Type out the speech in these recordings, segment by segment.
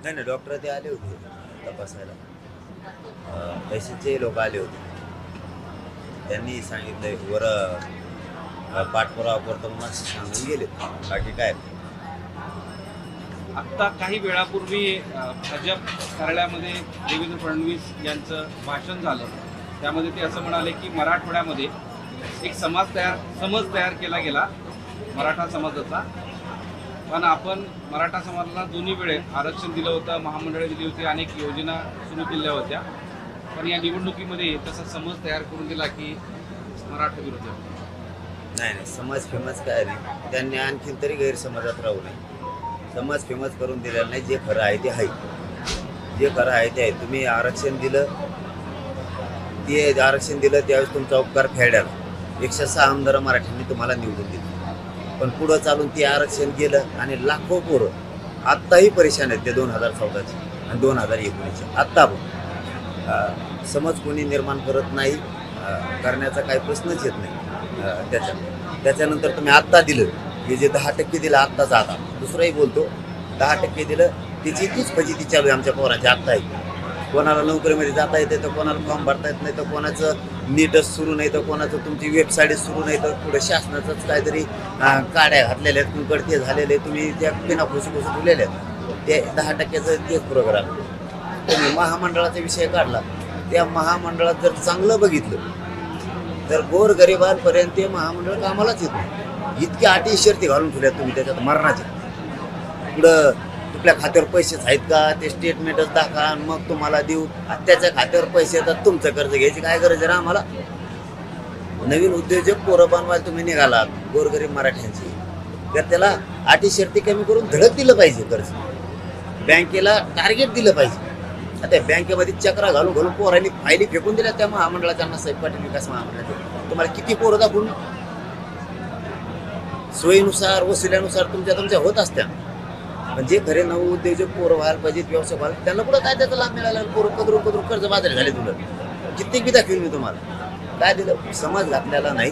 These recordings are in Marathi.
नाही नाही, डॉक्टर ते आले होते तपासायला. तहसीलचे लोक आले होते. त्यांनी सांगितलं वर पाठपुरावा करतो म्हणून असं सांगून गेले. बाकी काय आत्ता काही वेळापूर्वी भाजप कार्यालयामध्ये देवेंद्र फडणवीस यांचं भाषण झालं. त्यामध्ये ते असं म्हणाले की मराठवाड्यामध्ये एक समज तयार केला गेला मराठा समाजाचा, पण आपण मराठा समाजाला दोन्ही वेळेत आरक्षण दिलं होतं, महामंडळे दिली होती, अनेक योजना सुरू केल्या होत्या, पण या निवडणुकीमध्ये तसा समज तयार करून दिला की मराठा विरोध. नाही नाही, समज फेमस काय नाही. त्यांनी आणखीन तरी गैरसमजात राहू नये. समज फेमस करून दिलेलं नाही. जे खरं आहे ते आहे, जे खरं आहे ते आहे. तुम्ही आरक्षण दिलं, ते आरक्षण दिलं त्यावेळेस तुमचा उपकार फेडायला 106 आमदार मराठ्यांनी तुम्हाला निवडून दिले. पण पुढं चालून ते आरक्षण गेलं आणि लाखो पोरं आत्ताही परेशान आहेत ते 2014चे आणि 2019चे. आत्ता पण समज कोणी निर्माण करत नाही, करण्याचा काही प्रश्नच येत नाही. त्याच्यानंतर तुम्ही आत्ता दिलं, हे जे 10% दिलं आत्ताच, आता दुसरंही बोलतो 10% दिलं, त्याची तीच फजिती चालू आहे आमच्या पोरांची आत्ताही. कोणाला नोकरीमध्ये जाता येते तर कोणाला फॉर्म भरता येत नाही, तर कोणाचं नीटच सुरू नाही, तर कोणाचं तुमची वेबसाईटच सुरू नाही, तर पुढे शासनाचंच काहीतरी काड्या घातलेल्या आहेत, तुमकडे झालेले तुम्ही त्या बिना खुशी ठेवलेल्या आहेत. ते 10%चं तेच प्रोग्राम. तुम्ही महामंडळाचा विषय काढला, त्या महामंडळात जर चांगलं बघितलं तर गोरगरिबांपर्यंत ते महामंडळ कामालाच येतो. इतक्या अटी शर्ती घालून ठेवल्यात तुम्ही त्याच्यात मरणाचे. पुढं तुमच्या खात्यावर पैसेच आहेत का ते स्टेटमेंटच दाखवा मग तुम्हाला देऊ. त्याच्या खात्यावर पैसे येतात, तुमचं कर्ज घ्यायची काय गरज आहे ना आम्हाला. नवीन उद्योजक पोरं बनवायला तुम्ही निघालात गोरगरीब मराठ्यांची, तर त्याला अटी शर्ती कमी करून धडक दिलं पाहिजे. कर्ज बँकेला टार्गेट दिलं पाहिजे. आता बँकेमध्ये चक्रा घालून पोरांनी फायली फेकून दिल्या त्या महामंडळाच्या अण्णासाहेब पाटील विकास महामंडळाचे. तुम्हाला किती पोरं दाखवून सोयीनुसार वसिल्यानुसार तुमच्या होत असत्या. पण जे खरे नव उद्योजक पोरं व्हायला पाहिजेत, व्यवसाय व्हायला, त्यांना कुठं काय त्याचा लाभ मिळाला. पोरं कदरून कर्ज बाजारी झाले. तुला कित्येक बी दाखवेन मी तुम्हाला. काय दिलं? समज घातलेला नाही.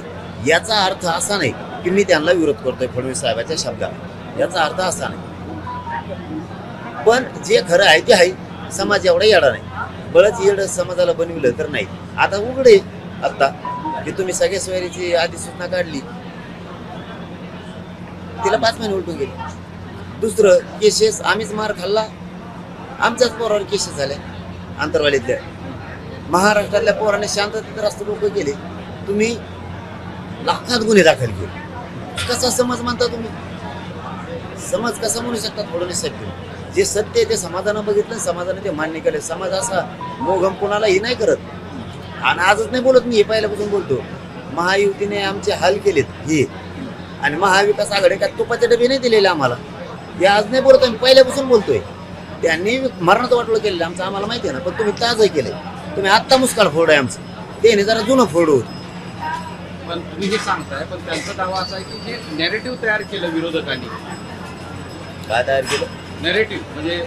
याचा अर्थ असा नाही की मी त्यांना विरोध करतोय फडणवीस साहेबाच्या शब्दाला, याचा अर्थ असा नाही. पण जे खरं आहे ते आहे. समाज एवढा येडा नाही. बळच येड समाजाला बनविलं तर नाही. आता उघडे आता की तुम्ही सगळ्या सोयरीची अधिसूचना काढली, तिला 5 महिने उलटून गेले. दुसरं केसेस आम्हीच मार खाल्ला, आमच्याच पोरावर केसेस झाल्या आंतरवालीतल्या. महाराष्ट्रातल्या पोराने शांततेत रस्ते लोक केले, तुम्ही लाखात गुन्हे दाखल केले. कसा समज म्हणता तुम्ही? समज कसा म्हणू शकतात फडणवीस साहेब? जे सत्य आहे ते समाजानं बघितलं, समाजाने ते मान्य केलं. समाज असा मोघम कोणालाही नाही करत. आणि आजच नाही बोलत मी, हे पहिल्यापासून बोलतो. महायुतीने आमचे हाल केलेत हे, आणि महाविकास आघाडी का तुपाचे डबे नाही दिलेले आम्हाला, हे आज नाही बोलत. आम्ही पहिल्यापासून बोलतोय. त्यांनी मरणाचं वाटलं केलेलं आमचं आम्हाला माहिती आहे ना. पण तुम्ही ताजं केलंय. तुम्ही आत्ता मुस्काळ फोड आहे आमचं, ते जरा जुनं फोड होत. पण तुम्ही हे सांगताय, पण त्यांचा दावा असा आहे की जे नॅरेटिव्ह तयार केलं विरोधकांनी. काय तयार केलं? नॅरेटिव्ह म्हणजे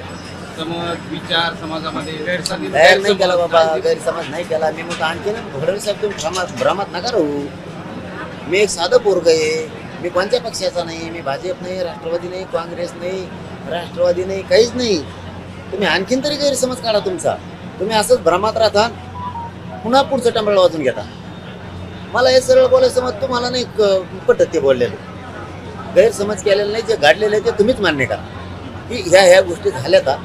समज विचार समाजामध्ये तयार नाही केला बाबा, गैरसमज नाही केला. मी मग आणखी ना फडणवीस साहेब तुम्ही भ्रमात नका राहू. मी एक साधं पोरग आहे. मी कोणत्या पक्षाचा नाही. मी भाजप नाही, राष्ट्रवादी नाही, काँग्रेस नाही, राष्ट्रवादी नाही, काहीच नाही. तुम्ही आणखीन तरी गैरसमज काढा तुमचा. तुम्ही असंच भ्रमात राहता, पुन्हा पुढचं टंबळ वाजून घेता. मला हे सरळ बोलायचं मग तुम्हाला नाही पटत ते बोललेलं. गैरसमज केलेलं नाही, जे घडलेलं आहे ते तुम्हीच मान्य करा की ह्या गोष्टी झाल्या का.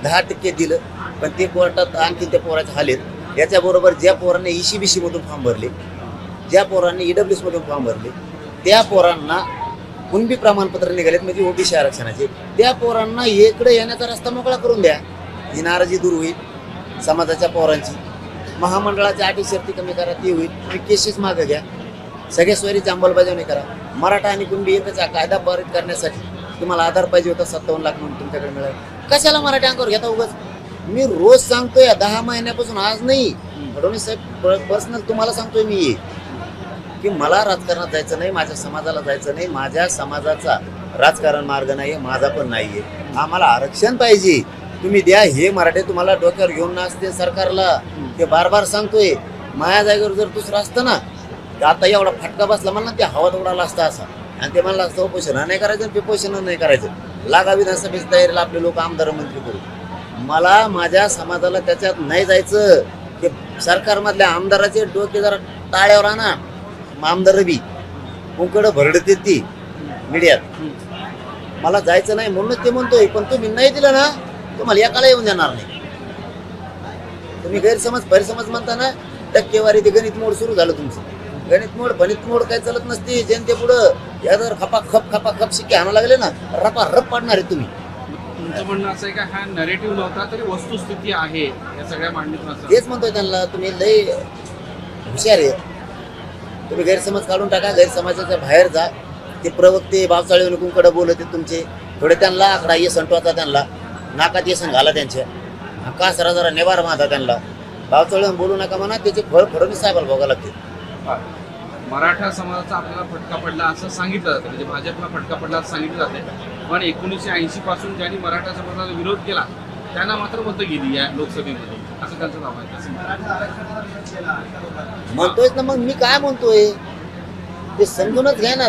10% दिलं, पण ते कोर्टात आणखी त्या पोराचे हालेत. याच्याबरोबर ज्या पोरांनी ECBC मधून फॉर्म भरले, ज्या पोरांनी EWS मधून फॉर्म भरले, त्या पोरांना कुणबी प्रमाणपत्र निघालेत म्हणजे OBC आरक्षणाचे, त्या पोरांना इकडे येण्याचा रस्ता मोकळा करून द्या. ही नाराजी दूर होईल समाजाच्या पोरांची. महामंडळाच्या अटी शर्ती कमी करा, ती होईल. तुम्ही केसेस मागं घ्या, सगळ्या सोयरीची अंमलबजावणी करा. मराठा आणि कुणबी एकच कायदा पारित करण्यासाठी तुम्हाला आधार पाहिजे होता, 57 लाख म्हणून तुमच्याकडे मिळाला. कशाला मराठी अंगावर घेता उगाच? मी रोज सांगतोय 10 महिन्यापासून, आज नाही. फडणवीस साहेब पर्सनल तुम्हाला सांगतोय मी की मला राजकारणात जायचं नाही, माझ्या समाजाला जायचं नाही. माझ्या समाजाचा राजकारण मार्ग नाही आहे, माझा पण नाही आहे. आम्हाला आरक्षण पाहिजे, तुम्ही द्या. हे मराठी तुम्हाला डोक्यावर घेऊन नसते सरकारला, ते बार सांगतोय. माझ्या जागेवर जर दुसरं असतं ना, तर आता एवढा फटका बसला मला, ते हवात उडाला असता असा. आणि ते म्हणलं असतं उपोषण नाही करायचं, पेपोषण नाही करायचं. लागा विधानसभेच्या तयारीला आपले लोक आमदार मंत्री करू. मला माझ्या समाजाला त्याच्यात नाही जायचं. ते सरकारमधल्या आमदाराचे डोके जरा टाळ्यावर आणा. आमदार बी कुंकड भरडते ती मीडियात. मला जायचं नाही म्हणूनच ते म्हणतोय. पण तुम्ही नाही दिलं ना, तुम्हाला एकाला येऊन देणार नाही. तुम्ही गैरसमज म्हणता ना, टक्केवारी ते गणित मोड सुरू झालं तुमचं. गणित मोड काय चालत नसते जनते पुढं. या जर खपाखप शिक्के आणा लागले ना, रप पाडणार आहे तुम्ही. तुमचं म्हणणं असं आहे का हा नरेटिव्ह नव्हता तरी वस्तुस्थिती आहे या सगळ्या मांडणीतून असं? तेच म्हणतोय त्यांना, तुम्ही लय हुशार आहे. तुम्ही गैरसमज काढून टाका, गैरसमाजाच्या बाहेर जा. ते प्रवक्ते बावचाळे कुंकडे बोलते तुमचे, थोडे त्यांना आकडा येसन टोचा, त्यांना नाकात येसन घाला, त्यांच्या कासरा जरा नेवार बांधा त्यांना. बावचाळे बोलू नका म्हणा, त्याचे फळ फडणवीस साहेबाला भोगा लागते. मराठा समाजाचा आपल्याला फटका पडला असं सांगितलं जातं, म्हणजे भाजपला फटका पडला असं सांगितलं जाते. पण 1980 पासून ज्यांनी मराठा समाजाचा विरोध केला त्यांना मात्र मतं गेली या लोकसभेमध्ये, असं त्यांचं नाव आहे. म्हणतोय ना, मग मी काय म्हणतोय ते समजूनच घ्या ना.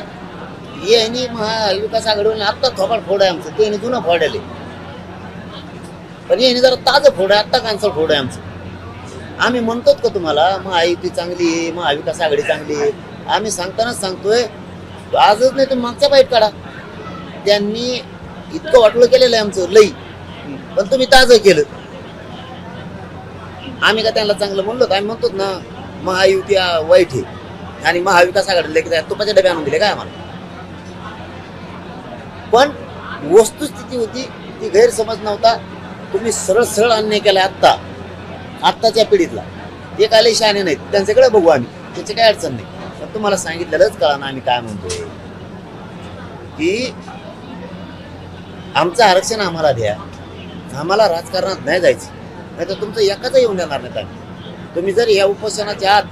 यांनी महाविकास आघाडीवर आत्ता थोपाड फोड आहे आमचं, ते जुनं फोड आले. पण यांनी जरा ताजं फोड आहे, आत्ता कांचल फोड आहे आमचं. आम्ही म्हणतोच का तुम्हाला महायुती चांगली आहे, महाविकास आघाडी चांगली आहे. आम्ही सांगतानाच सांगतोय, आजच नाही तुम्ही मागचा बाईट काढा. त्यांनी इतकं वाटलं केलेलं आहे आमचं लई, पण तुम्ही ताजं केलं. आम्ही का त्यांना चांगलं म्हणलो का? आम्ही म्हणतोच ना महायुती वाईट आहे आणि महाविकास आघाडीला तुपाचे डबे आणून दिले काय आम्हाला. पण वस्तुस्थिती होती ती, गैरसमज नव्हता. तुम्ही सरळ अन्याय केला आत्ताच्या पिढीतला. ते काय लय शहाणे नाहीत, त्यांच्याकडे बघू आम्ही, त्याची काय अडचण नाही. पण तुम्हाला सांगितलेलंच कळा ना आम्ही काय म्हणतोय की आमचं आरक्षण आम्हाला द्या, आम्हाला राजकारणात नाही जायचं, नाही तर तुमचं एकाच येऊन देणार नाही आम्ही. तुम्ही जर या उपोषणाच्या आत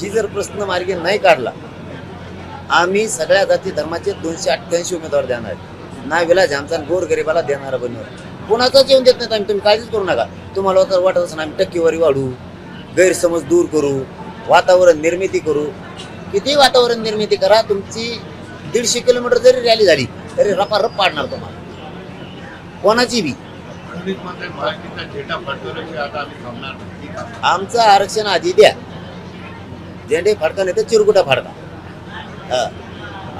ही जर प्रश्न मार्गी नाही काढला, आम्ही सगळ्या जाती धर्माचे 288 उमेदवार देणार आहेत. ना विलाज आमचा गोरगरिबाला देणारा बनवणार. कोणाचाच येऊन देत नाही आम्ही, तुम्ही काळजीच करू नका. तुम्हाला तर वाटत असं आम्ही टक्केवारी वाढू, गैरसमज दूर करू, वातावरण निर्मिती करू. किती वातावरण निर्मिती करा, तुमची 150 किलोमीटर जरी रॅली झाली तरी रपारप पाडणार तुम्हाला, कोणाची बी. आमचं आरक्षण आधी द्या, झेंडे फाडका नाही तर चिरकुटा फाडका.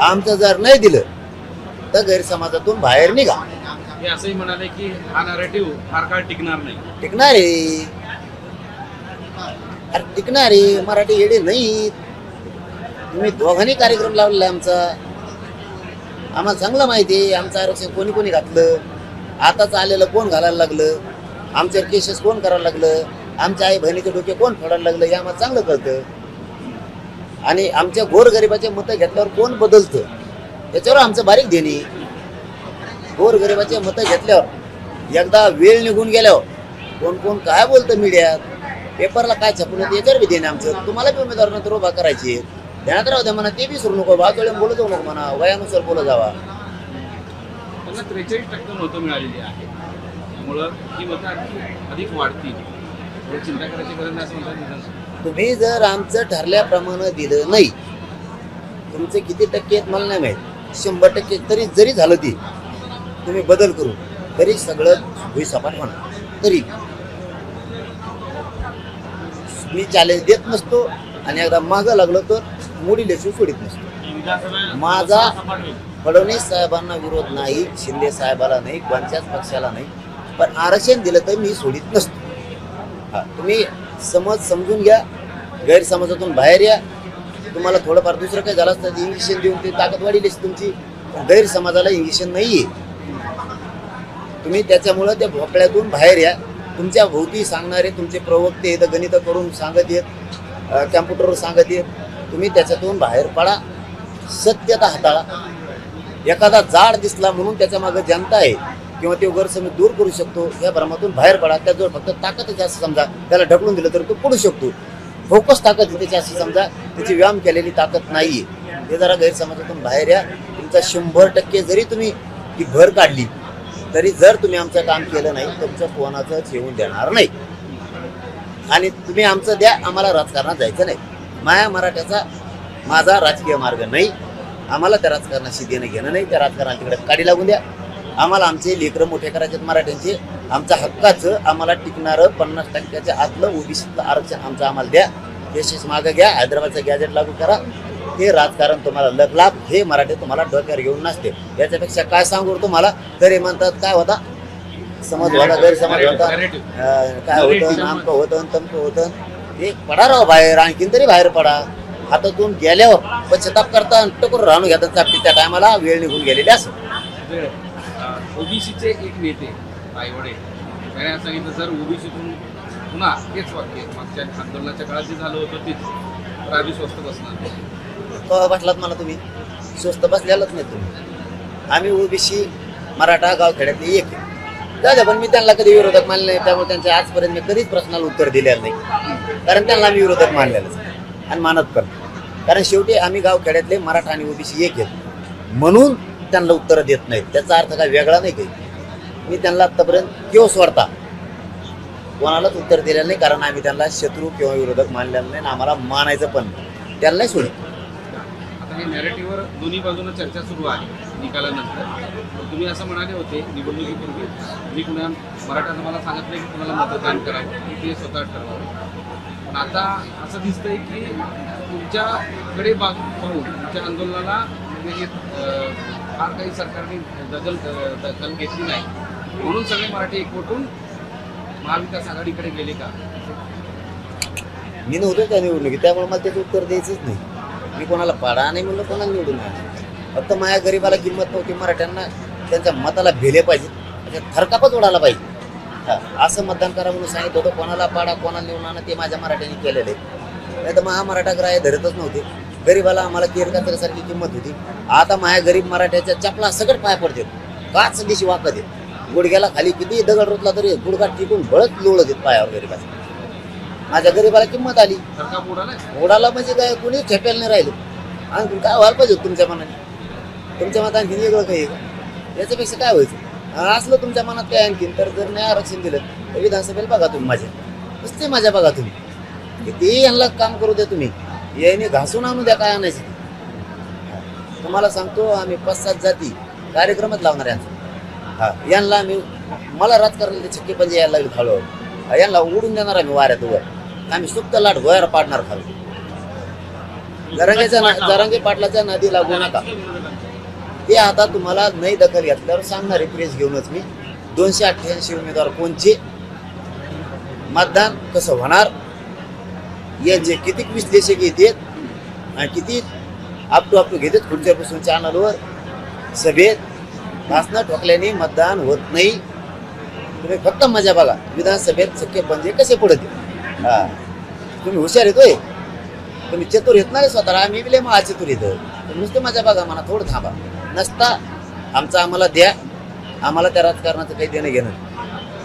आमचं जर नाही दिलं तर गैरसमाजातून बाहेर निघा. हे असंही म्हणाले की हा नरेटिव्ह फार काळ टिकणार नाही. टिकणार आहे, अरे टिकणार आहे. मराठी येडे नाही. तुम्ही दोघांनी कार्यक्रम लावलेला आमचा, आम्हाला चांगलं माहिती आहे. आमचं आरक्षण कोणी कोणी घातलं, आताच आलेलं कोण घालायला लागलं, आमच्यावर केसेस कोण करायला लागलं, आमच्या आई बहिणीचे डोके कोण फोडायला लागलं, हे आम्हाला चांगलं कळतं. आणि आमच्या गोरगरिबाचे मतं घेतल्यावर कोण बदलतं त्याच्यावर आमचं बारीक देणे. गोरगरिबाचे मतं घेतल्यावर एकदा वेळ निघून गेल्यावर कोण कोण काय बोलतं मीडियात, पेपरला काय छापून याच्यावर बी देणे आमचं. तुम्हाला बी उमेदवार नंतर उभा करायचे, ध्यानात राहू द्या म्हणा. ते बी सुरू नको, बाजूला बोलत जाऊ नको म्हणा, वयानुसार बोलत जावा. त्यांना 43% मतं मिळालेली आहे, त्यामुळं ही मतं अधिक वाढतील. चिंता करायची गरज नाही असं म्हणतात. तुम्ही जर आमचं ठरल्याप्रमाणे दिलं नाही, तुमचे किती टक्के आहेत मला नाही माहीत, 100% तरी जरी झालं ती, तुम्ही बदल करू तरी सगळं भुईसपाट होणार. तरी मी चॅलेंज देत नसतो आणि एकदा मागं लागलो तर मोडी लेशू सोडित नसतो. माझा फडणवीस साहेबांना विरोध नाही, शिंदे साहेबाला नाही, कोणत्याच पक्षाला नाही. पण आरक्षण दिलं तर मी सोडित नसतो. हा, तुम्ही समजून घ्या, गैरसमजातून बाहेर या. तुम्हाला थोडंफार दुसरं काही झालं असतं इंजेक्शन देऊन ते ताकद वाढीलीच तुमची. गैरसमाजाला इंजेक्शन नाही आहे. तुम्ही त्याच्यामुळं त्या भोपळ्यातून बाहेर या. तुमच्या भोवती सांगणारे तुमचे प्रवक्ते येतं, गणितं करून सांगत येत, कॅम्प्युटरवर सांगत येत. तुम्ही त्याच्यातून बाहेर पडा, सत्यता हाताळा. एखादा जाड दिसला म्हणून त्याच्या मागं जनता आहे किंवा ते गैरसमज दूर करू शकतो, या भ्रमातून बाहेर पडा. त्याजवळ फक्त ताकद जास्त समजा, त्याला ढकलून दिलं तर तो पडू शकतो. फोकस ताकद आहे त्याची अशी समजा, त्याची व्यायाम केलेली ताकद नाही आहे. ते जरा गैरसमजातून बाहेर या. तुमचा 100% जरी तुम्ही ती भर काढली तरी जर तुम्ही आमचं काम केलं नाही, तुमचं कोणाचंच येऊन देणार नाही. आणि तुम्ही आमचं द्या, आम्हाला राजकारणात जायचं नाही. माया मराठ्याचा माझा राजकीय मार्ग नाही. आम्हाला त्या राजकारणाशी देणं घेणं नाही. त्या राजकारणाला तिकडे काढी लागून द्या. आम्हाला आमचे लेकरं मोठे करायचे मराठ्यांचे, आमच्या हक्काचं आम्हाला टिकणारं 50% आतलं ओबीसीतलं आरक्षण आमचं आम्हाला द्या, देशेस मागं घ्या, हैदराबादचं गॅजेट लागू करा, हे राजकारण तुम्हाला लग्लाभ, हे मराठी तुम्हाला डोक्यावर घेऊन नसते. याच्यापेक्षा काय सांगू तुम्हाला, तरी म्हणतात काय होता समज होता, गैरसमज होता, काय होतं, नामकं होतं, तमकं होतं, ते पडा राव बाहेर, आणखीन तरी बाहेर पडा. हातातून गेल्यावर पश्चाताप करता, टकोर राहून घेतात चापटी, त्या टायमाला वेळ निघून गेलेली असं. ओबीसीचे एक नेते आईवडे त्याने असं सांगितलं, जर ओबीसीतून पुन्हा तेच वाक्य मागच्या आंदोलनाच्या काळात जे झालं होतं तेच, तर आम्ही स्वस्त बसणार. केव्हा बसलात मला तुम्ही? स्वस्त बसलेलाच नाही तुम्ही. आम्ही ओबीसी मराठा गावखेड्यातले एक आहे. दादा पण मी त्यांना कधी विरोधक मानले नाही, त्यामुळे त्यांच्या आजपर्यंत मी कधीच प्रश्नाला उत्तर दिलेलं नाही, कारण त्यांना आम्ही विरोधक मानलेलंच आणि मानत पण. कारण शेवटी आम्ही गावखेड्यातले मराठा आणि ओबीसी एक आहेत म्हणून त्यांना उत्तर देत नाहीत. त्याचा अर्थ काय वेगळा नाही काही. मी त्यांना आत्तापर्यंत किंवा स्वतः कोणालाच उत्तर दिलेलं नाही, कारण आम्ही त्यांना शत्रू किंवा विरोधक मानलेलं नाही, आम्हाला मानायचं पण त्यांना नाही सोडत. आता हे नॅरेटिव्हवर दोन्ही बाजूनं चर्चा सुरू आहे निकालानंतर. तुम्ही असं म्हणाले होते निवडणुकीपूर्वी, मी कुणा मराठा मला सांगत नाही की कुणाला मतदान करावं, ते स्वतः ठरवावं. पण आता असं दिसतंय की तुमच्याकडे पाहून तुमच्या आंदोलनाला म्हणजे फार काही सरकारने दखल घेतली नाही, म्हणून सगळे मराठी एकवटून महाविकास आघाडीकडे गेले का? मी नव्हतो त्या निवडणुकीत, त्यामुळे मला त्याचं उत्तर द्यायचंच नाही. मी कोणाला पाडा नाही म्हणलं, कोणाला निवडून नाही. फक्त माझ्या गरीबाला किंमत नव्हती, मराठ्यांना त्यांच्या मताला भेले पाहिजे, थरकापच उडाला पाहिजे, असं मतदान करा म्हणून सांगितलं होतं. कोणाला पाडा कोणाला निवडून आणा ते माझ्या मराठ्यांनी केलेलं आहे. नाही तर मराठा ग्राह्य धरतच नव्हते. गरीबाला आम्हाला केरकासारखी किंमत होती. आता माझ्या गरीब मराठ्याच्या चपला सगळं पाय पडते, काच दिशी वाकत आहेत, गुडघ्याला खाली किती दगड रोतला तरी गुडघा टिकून बळच लोळत आहेत पायावर गरीबाच्या. माझ्या गरीबाला किंमत आली, उडाला म्हणजे काय कोणी ठेपेल नाही राहिलं. आणखीन काय व्हायला पाहिजे तुमच्या मनाने? तुमच्या मनात आणखीन वेगळं काही आहे का? याच्यापेक्षा काय व्हायचं असलं तुमच्या मनात काय आणखीन? तर जर नाही आरक्षण दिलं तर विधानसभेला बघा तुम्ही, माझ्या नुसते माझ्या बघा तुम्ही, किती यांना काम करू द्या तुम्ही, याने घासून आणू द्या काय आणायचं. तुम्हाला सांगतो आम्ही 5-7 जाती कार्यक्रमच लावणार यांचा. यांना आम्ही, मला राजकारणाला छक्के पंजे यायला लागले हळूहळू, यांना उडून देणार आम्ही वाऱ्यात वर. आम्ही सुप्त लाट गोयार पाडणार खाली. जरांगे पाटलाच्या नदी लागू नका, ते आता तुम्हाला नाही दखल घेतल्यावर सांगणारे प्रेस घेऊनच मी. 288 उमेदवार कोणचे, मतदान कसं होणार, यांचे किती विश्लेषक येतात आणि किती आपटू घेतात खुर्च्यापासून चॅनलवर, सभेत भाषणं ठोकल्याने मतदान होत नाही. तुम्ही फक्त मजा बघा, विधानसभेत चक्के पंजे कसे पडत. तुम्ही हुशार येतोय, तुम्ही चतुर येत नाही स्वतःला, आम्ही बी मग चतुर येतं. नुसते मजा बघा, म्हणा थोडं थांबा. नसता आमचं आम्हाला द्या, आम्हाला त्या राजकारणाचं काही देणं घेणं.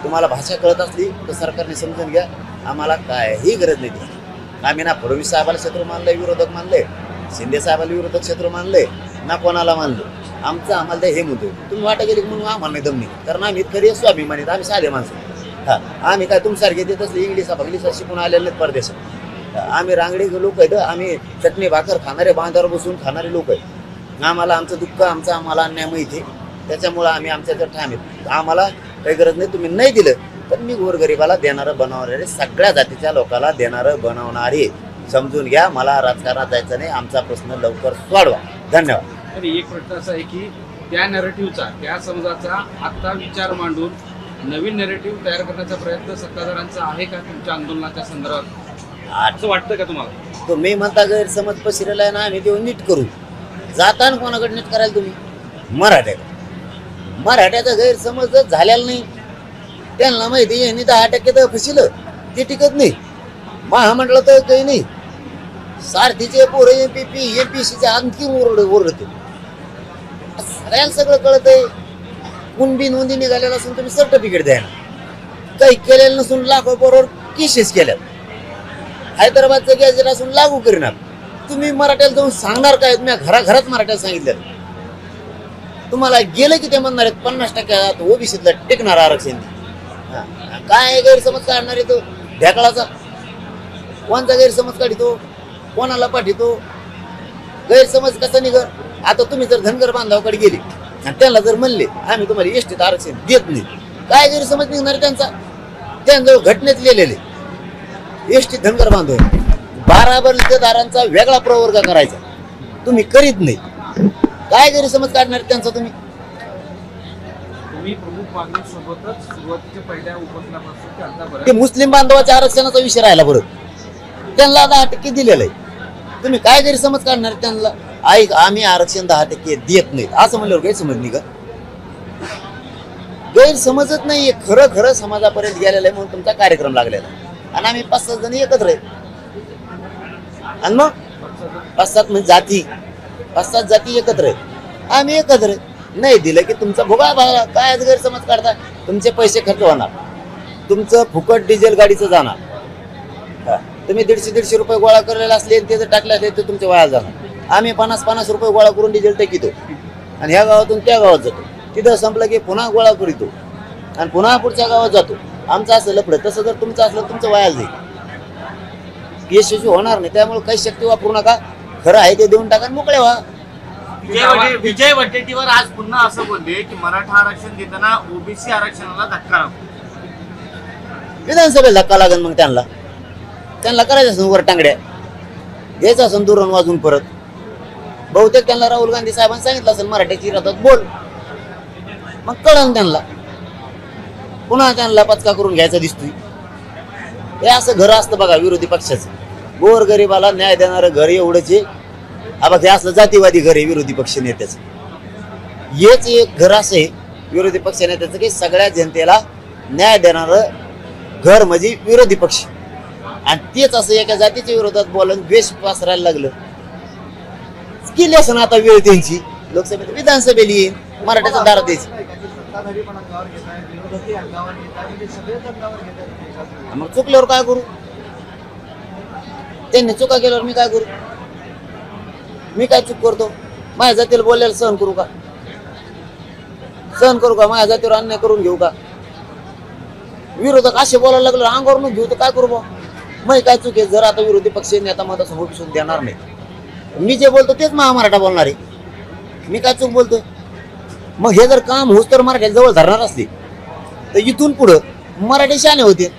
तुम्हाला भाषा कळत असली तर सरकारने समजून घ्या, आम्हाला कायही गरज नाही त्याची. आम्ही ना फडणवीस साहेबाला शत्रू मानलंय, विरोधक मानले, शिंदे साहेबाला विरोधक शत्रू मानले, ना कोणाला मानलं. आमचं आम्हाला हे म्हणतो, तुम्ही वाटा गेली म्हणून आम्हाला नाही दम नाही, कारण आम्ही खरी स्वाभिमानीत, आम्ही साधे माणसं. आम्ही काय तुमच्यासारखे देत असले इंग्लिश शिकून आलेले नाहीत परदेशात. आम्ही रांगडे लोक आहेत, आम्ही चटणी भाकर खाणारे, बांधावर बसून खाणारे लोक आहेत. आम्हाला आमचं दुःख, आम्हाला अन्याय माहिती, त्याच्यामुळं आम्ही आमच्याकडे ठाम आहेत. आम्हाला काही गरज नाही, तुम्ही नाही दिलं तर मी गोरगरिबाला देणारं बनवणारे, सगळ्या जातीच्या लोकांना देणारं बनवणारे. समजून घ्या, मला राजकारणात जायचं नाही, आमचा प्रश्न लवकर सोडवा. धन्यवाद. तरी एक प्रश्न असा आहे की त्या नॅरेटिव्हचा, त्या समजाचा आता विचार मांडून नवीन नॅरेटिव्ह तयार करण्याचा प्रयत्न सत्ताधाऱ्यांचा आहे का तुमच्या आंदोलनाच्या संदर्भात, असं वाटतं का तुम्हाला? तुम्ही म्हणता गैरसमज पसरला आहे ना, आम्ही तेव्हा नीट करू. जाताना कोणाकडे नीट करायला तुम्ही? मराठ्याचा गैरसमज झालेला नाही. त्यांना माहिती यांनी 10% तर फसिलं, ते टिकत नाही. महामंडळ तर काही नाही. सारथीचे पोरं MPPCचे आणखी ओरडते. सगळ्याला सगळं कळत आहे. कुणबी नोंदी निघालेला असून तुम्ही सर्टिफिकेट द्या ना. काही केलेलं नसून लाखो बरोबर केसेस केल्यात. हैदराबादचं गॅजेट असून लागू करीनार. तुम्ही मराठ्याला जाऊन सांगणार काय? मी घराघरात मराठ्याला सांगितलं. तुम्हाला गेलं की ते म्हणणार आहेत 50% ओबीसीतला टिकणार आरक्षण. काय गैरसमज काढणार आहे तो ढेकळाचा? कोणता गैरसमज काढितो, कोणाला पाठितो? गैरसमज कसा निघर? आता तुम्ही जर धनगर बांधवाकडे गेले, आणि त्यांना जर म्हणले आम्ही तुम्हाला एसटीत आरक्षण देत नाही, काय गैरसमज निघणार त्यांचा? त्यांजवळ घटनेत लिहिलेले एसटी धनगर बांधव 12 बलतेदारांचा वेगळा प्रवर्ग करायचा, तुम्ही करीत नाही, काय गैरसमज काढणार त्यांचा तुम्ही? तुम्ही प्रमुख मागणीसोबतच सुरुवातीच्या पहिल्या उपोषणापासून ते ते आतापर्यंत मुस्लिम बांधवाच्या आरक्षणाचा विषय राहिला परत, त्यांना 10% दिलेलं आहे, तुम्ही काय गैरसमज काढणार त्यांना? ऐक, आम्ही आरक्षण 10% देत नाहीत असं म्हणल्यावर गैरसमज नाही का? गैरसमजच नाहीये, खरं खरं समाजापर्यंत गेलेलं आहे म्हणून तुमचा कार्यक्रम लागलेला आहे. आणि आम्ही 5-6 जण एकत्र आहे, आणि मग 5-7 म्हणजे जाती, 5-7 जाती एकत्र आहेत, आम्ही एकत्र आहे. नाही दिलं की तुमचा भोगा भागा, काय गैरसमज काढता? तुमचे पैसे खर्च होणार, तुमचं फुकट डिझेल गाडीचं जाणार, तुम्ही 150-150 रुपये गोळा करायला असले ते जर टाकले असले तर तुमचे वाया जाणार. आम्ही 50-50 रुपये गोळा करून डिझेल टाकीतो आणि ह्या गावातून त्या गावात जातो, तिथं संपलं की पुन्हा गोळा करीतो आणि पुन्हा पुढच्या गावात जातो. आमचं असं लफडं. तसं जर तुमचं असलं तुमचं वाया जाईल, यशस्वी होणार नाही. त्यामुळे काही शक्ती वापरू नका, खरं आहे ते देऊन टाका, मोकळे व्हा. विजय वडेट्टीवार आज पुन्हा असं बोलले की मराठा आरक्षण देताना ओबीसी आरक्षणाला धक्का लागतो. विधानसभेला धक्का लागेल मग त्यांना करायचं असेल वर टांगड्या, घ्यायचं असेल दुरून वाजून परत. बहुतेक त्यांना राहुल गांधी साहेबांनी सांगितलं असेल मराठ्याची राहतात बोल, मग कळण त्यांना, पुन्हा त्यांना पचका करून घ्यायचा दिसतोय. हे असं घर असतं बघा विरोधी पक्षाचं, गोर गरीबाला न्याय देणारं घर एवढंच आहे. हे असलं जातीवादी घर आहे विरोधी पक्ष नेत्याचं. हेच एक घर असं आहे विरोधी पक्ष नेत्याचं की सगळ्या जनतेला न्याय देणारं घर म्हणजे विरोधी पक्ष. आणि तेच असं एका जातीच्या विरोधात बोलून द्वेष पसरायला लागलं. केली असं आता वेळ त्यांची लोकसभेत विधानसभेला येईल मराठ्याचा दारात द्यायची. मग चुकल्यावर काय करू? त्यांनी चुका केल्यावर मी काय करू? मी काय चूक करतो? माझ्या जातीला बोलायला सहन करू का? माझ्या जातीवर अन्याय करून घेऊ का? विरोधक असे बोलायला लागले अंगावरून घेऊ तर काय करू बा? मग काय चूक आहे? जर आता विरोधी पक्ष नेता मतासमोर पिसून देणार नाही, मी जे बोलतो तेच महामराठा बोलणार आहे, मी काय चूक बोलतो? मग हे जर काम होस तर मराठ्या जवळ धरणार असते तर इथून पुढं मराठी शाने होते.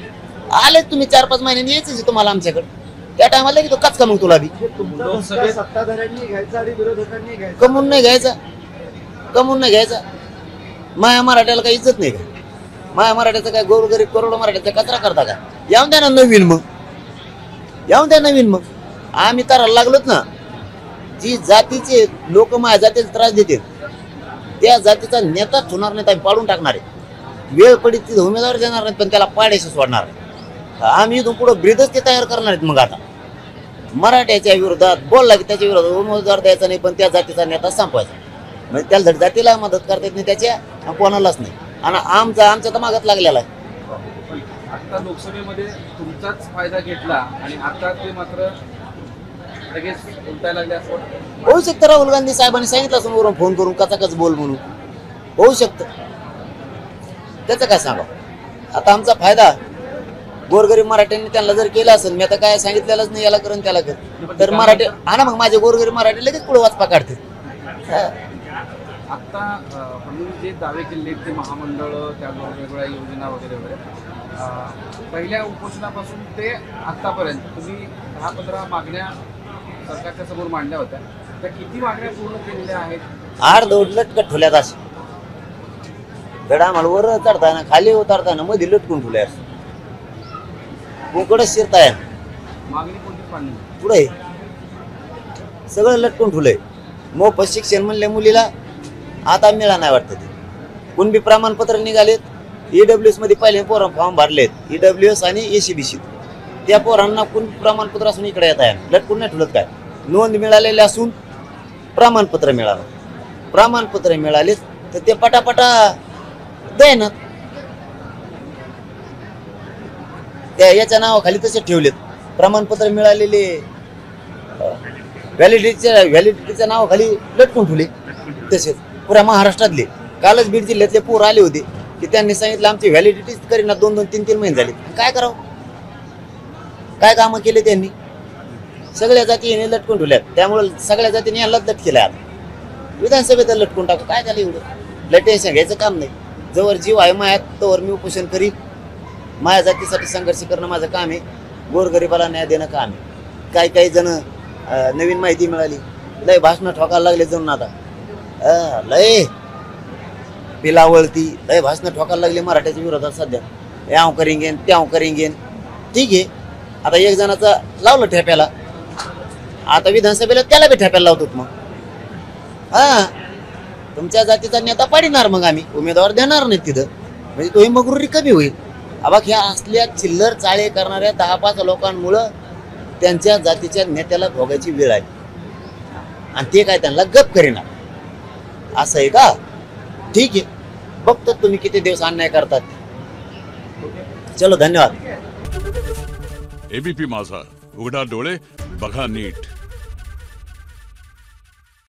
आले तुम्ही 4-5 महिन्यांनी यायचं तुम्हाला आमच्याकडे, त्या टायमाला की तो कचका मग तुला बी सत्ताधाऱ्यांनी घ्यायचा आणि विरोधकांनी घ्यायचा. कमवून नाही घ्यायचा. माया मराठ्याला काही इज्जत नाही का? माया मराठ्याचं काय गोरगरीब करोडो मराठ्याचा कचरा करता का? यावून द्या ना नवीन मग आम्ही करायला लागलोत ना. जी जातीचे लोक माझ्या जातीला त्रास देतील त्या जातीचा नेताच होणार नाही, आम्ही पाडून टाकणार आहे. वेळ पडीत तिथे उमेदवार देणार नाहीत पण त्याला पाड्याशी सोडणार आहे. आम्ही इथून पुढं ब्रिदच ते तयार करणार आहेत. मग आता मराठ्याच्या विरोधात बोलला की त्याच्या विरोधात उमेदवार द्यायचा नाही पण त्या जातीचा नेता संपवायचा. म्हणजे त्याला जातीला मदत करता येत नाही त्याच्या, कोणालाच नाही. आणि आमच्या तर मागत लागलेला आहे. आता लोकसभेमध्ये तुमचाच फायदा घेतला आणि आता ते मात्र लगेच उलटायला लागले असं वाटतं. होऊ शकतं राहुल गांधी साहेबांनी सांगितलं समोरून फोन करून कचाकच बोल म्हणून, होऊ शकतं. त्याचं काय सांगा? आता आमचा फायदा गोरगरीब मराठ्यांनी त्यांना जर केला असेल, मी आता काय सांगितलेलंच नाही याला कर त्याला कर, तर मराठी हा ना मग माझे गोरगरीब मराठी लगेच पुढे वाचपा काढते. आता फडणवीस जे दावे केले ते महामंडळ त्या वेगवेगळ्या योजना वगैरे पहिल्या उपोषणापासून ते आतापर्यंत तुम्ही 10-15 मागण्या सरकारच्या समोर मांडल्या होत्या, त्या किती मागण्या पूर्ण केलेल्या आहेत? अर्धवट लटकट ठेवल्यात असे गडा मला वर चढताना खाली उतरताना मध्ये लटकून ठेवल्या असं मोकडच शिरताय. मागणी कोणतीच मांडली पुढे सगळं लटकून ठेवलंय. मोफत शिक्षण म्हणले मुलीला आता मिळा नाही वाटतं. ते कुणबी प्रमाणपत्र निघालेत, EWS मध्ये पहिले पोरं फॉर्म भरलेत, EWS आणि ACBC. त्या पोरांना कोण प्रमाणपत्र असून इकडे येत आहे, लटकून नाही ठेवलं काय? नोंद मिळालेली असून प्रमाणपत्र मिळाले तर ते पटापटा देणार. त्या याच्या नावाखाली तसे ठेवलेत प्रमाणपत्र मिळालेले, व्हॅलिडिटीच्या नावाखाली लटकून ठेवले. तसेच पुऱ्या महाराष्ट्रातले कालच बीड जिल्ह्यातले पोर आले होते की त्यांनी सांगितलं आमची व्हॅलिडिटीच करीना 2-3 महिने झाले. काय करावं? काय कामं केले त्यांनी? सगळ्या जाती लटकून ठेवल्यात. त्यामुळे सगळ्या जातीने यांनाच लट केल्या. आता विधानसभेत लटकून टाकू, काय झालं एवढं लय टेन्शन घ्यायचं काम नाही. जवळ जीव आहे मायात तोवर मी उपोषण करीन. माझ्या जातीसाठी संघर्ष करणं माझं काम आहे. गोरगरिबाला न्याय देणं काम आहे. काही जण नवीन माहिती मिळाली, लय भाषणं ठोकायला लागले जणून आता लय पिलावळती लय भाषणं ठोकायला लागली मराठ्याच्या विरोधात सध्या. याव करेंगेन त्याव करेंगेन. ठीक आहे, आता एक जणाचं लावलं ठेप्याला, आता विधानसभेला त्याला बी ठेप्याला लावतो मग. तुमच्या जातीचा नेता पाडणार मग आम्ही उमेदवार देणार नाही तिथं, म्हणजे तो मगरुरी कमी होईल. अबाक ह्या असल्या चिल्लर चाळे करणाऱ्या 10-5 लोकांमुळं त्यांच्या जातीच्या नेत्याला भोगायची वेळ आहे आणि ते काय त्यांना गप करीणार असं आहे का? ठीक आहे, बघतो तुम्ही किती दिवस अन्याय करतात. चलो धन्यवाद. एबीपी माझा, उघडा डोळे बघा नीट.